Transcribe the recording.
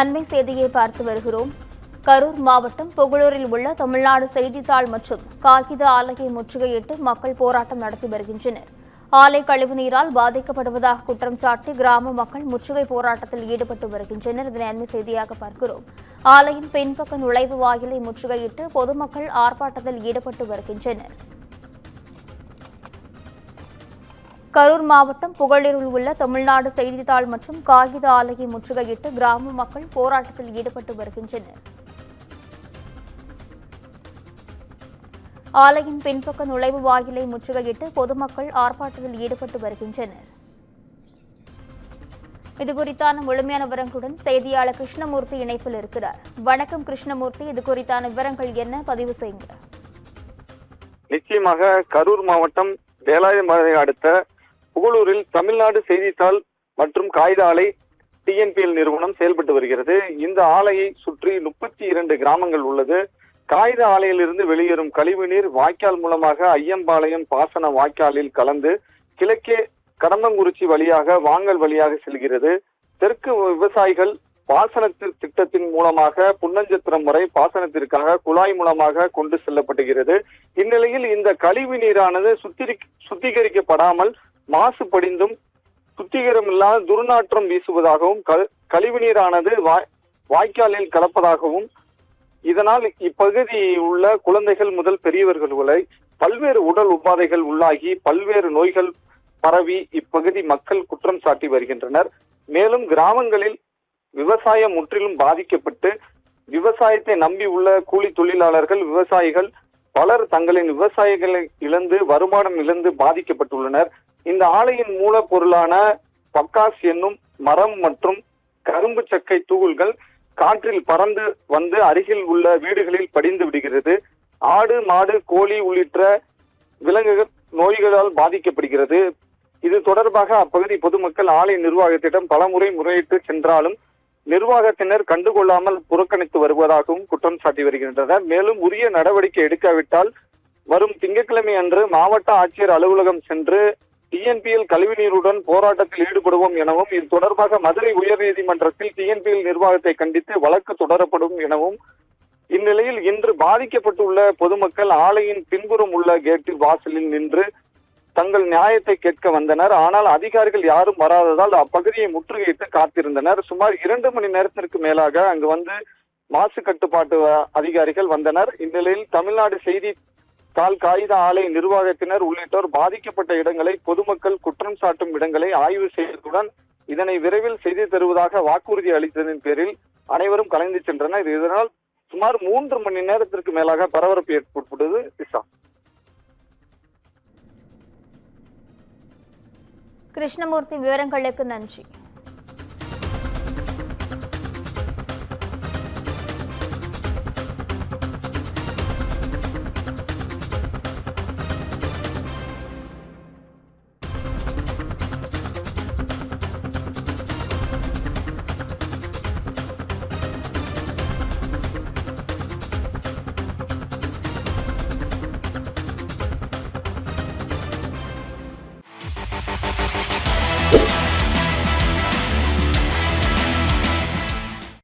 அண்மை செய்தியை பார்த்து வருகிறோம். கரூர் மாவட்டம் புகழூரில் உள்ள தமிழ்நாடு செய்தித்தாள் மற்றும் காகித ஆலையை முற்றுகையிட்டு மக்கள் போராட்டம் நடத்தி வருகின்றனர். ஆலை கழிவுநீரால் பாதிக்கப்படுவதாக குற்றம் சாட்டி கிராம மக்கள் முற்றுகை போராட்டத்தில் ஈடுபட்டு வருகின்றனர். இதனை அண்மை செய்தியாக பார்க்கிறோம். ஆலையின் பின்பக்க நுழைவு வாயிலை முற்றுகையிட்டு பொதுமக்கள் ஆர்ப்பாட்டத்தில் ஈடுபட்டு வருகின்றனர். கரூர் மாவட்டம் புகழூரில் உள்ள தமிழ்நாடு செய்தித்தாள் மற்றும் காகித ஆலையை முற்றுகையிட்டு கிராம மக்கள் போராட்டத்தில் ஈடுபட்டு வருகின்றனர். ஆலையின் பின்பக்க நுழைவு வாயிலை முற்றுகையிட்டு பொதுமக்கள் ஆர்ப்பாட்டத்தில் ஈடுபட்டு வருகின்றனர். இதுகுறித்தான முழுமையான விவரங்களுடன் செய்தியாளர் கிருஷ்ணமூர்த்தி இணைப்பில் இருக்கிறார். வணக்கம் கிருஷ்ணமூர்த்தி, இது குறித்தான விவரங்கள் என்ன, பதிவு செய்யுங்க. நிச்சயமாக கரூர் மாவட்டம் வேலாயுதமலை அடுத்த புகழூரில் தமிழ்நாடு செய்தித்தாள் மற்றும் காகித ஆலை டிஎன்பிஎல் நிறுவனம் செயல்பட்டு வருகிறது. இந்த ஆலையை சுற்றி 32 கிராமங்கள் உள்ளது. காகித ஆலையிலிருந்து வெளியேறும் கழிவுநீர் வாய்க்கால் மூலமாக ஐயம்பாளையம் பாசன வாய்க்காலில் கலந்து கிழக்கே கடம்பங்குறிச்சி வழியாக வாங்கல் வழியாக செல்கிறது. தெற்கு விவசாயிகள் பாசன திட்டத்தின் மூலமாக புன்னஞ்சத்திரம் வரை பாசனத்திற்காக குழாய் மூலமாக கொண்டு செல்லப்படுகிறது. இந்நிலையில் இந்த கழிவு நீரானது சுத்திகரிக்கப்படாமல் மாசுபடிந்தும் சுத்திகரமில்லாத துர்நாற்றம் வீசுவதாகவும் கழிவு நீரானது வாய்க்காலில் கலப்பதாகவும் இதனால் இப்பகுதியில் உள்ள குழந்தைகள் முதல் பெரியவர்கள் வரை பல்வேறு உடல் உபாதைகள் உள்ளாகி பல்வேறு நோய்கள் பரவி இப்பகுதி மக்கள் குற்றம் சாட்டி வருகின்றனர். மேலும் கிராமங்களில் விவசாயம் முற்றிலும் பாதிக்கப்பட்டு விவசாயத்தை நம்பி உள்ள கூலி தொழிலாளர்கள் விவசாயிகள் பலர் தங்களின் விவசாயிகளை இழந்து வருமானம் இழந்து பாதிக்கப்பட்டுள்ளனர். இந்த ஆலையின் மூலப்பொருளான பக்காஸ் என்னும் மரம் மற்றும் கரும்பு சக்கை தூள்கள் காற்றில் பறந்து வந்து அருகில் உள்ள வீடுகளில் படிந்து விடுகிறது. ஆடு மாடு கோழி உள்ளிட்ட விலங்குகள் நோய்களால் பாதிக்கப்படுகிறது. இது தொடர்பாக அப்பகுதி பொதுமக்கள் ஆலை நிர்வாகத்திடம் பலமுறை முறையிட்டு சென்றாலும் நிர்வாகத்தினர் கண்டுகொள்ளாமல் புறக்கணித்து வருவதாகவும் குற்றம் சாட்டி வருகின்றனர். மேலும் உரிய நடவடிக்கை எடுக்காவிட்டால் வரும் திங்கட்கிழமை அன்று மாவட்ட ஆட்சியர் அலுவலகம் சென்று டிஎன்பிஎல் கழிவுநீருடன் போராட்டத்தில் ஈடுபடுவோம் எனவும் இது தொடர்பாக மதுரை உயர்நீதிமன்றத்தில் டிஎன்பிஎல் நிர்வாகத்தை கண்டித்து வழக்கு தொடரப்படும் எனவும் இந்நிலையில் இன்று பாதிக்கப்பட்டுள்ள பொதுமக்கள் ஆலையின் பின்புறம் உள்ள கேட்டில் வாசலில் நின்று தங்கள் நியாயத்தை கேட்க வந்தனர். ஆனால் அதிகாரிகள் யாரும் வராததால் அப்பகுதியை முற்றுகையிட்டு காத்திருந்தனர். சுமார் 2 மணி நேரத்திற்கு மேலாக அங்கு வந்து மாசு கட்டுப்பாட்டு அதிகாரிகள் வந்தனர். இந்நிலையில் தமிழ்நாடு செய்தித்தாள் காகித ஆலை நிர்வாகத்தினர் உள்ளிட்டோர் பாதிக்கப்பட்ட இடங்களை பொதுமக்கள் குற்றம் சாட்டும் இடங்களை ஆய்வு செய்ததுடன் இதனை விரைவில் செய்து தருவதாக வாக்குறுதி அளித்ததன் பேரில் அனைவரும் கலைந்து சென்றனர். இதனால் சுமார் 3 மணி நேரத்திற்கு மேலாக பரபரப்பு ஏற்பட்டது. கிருஷ்ணமூர்த்தி, விவரங்களுக்கு நன்றி.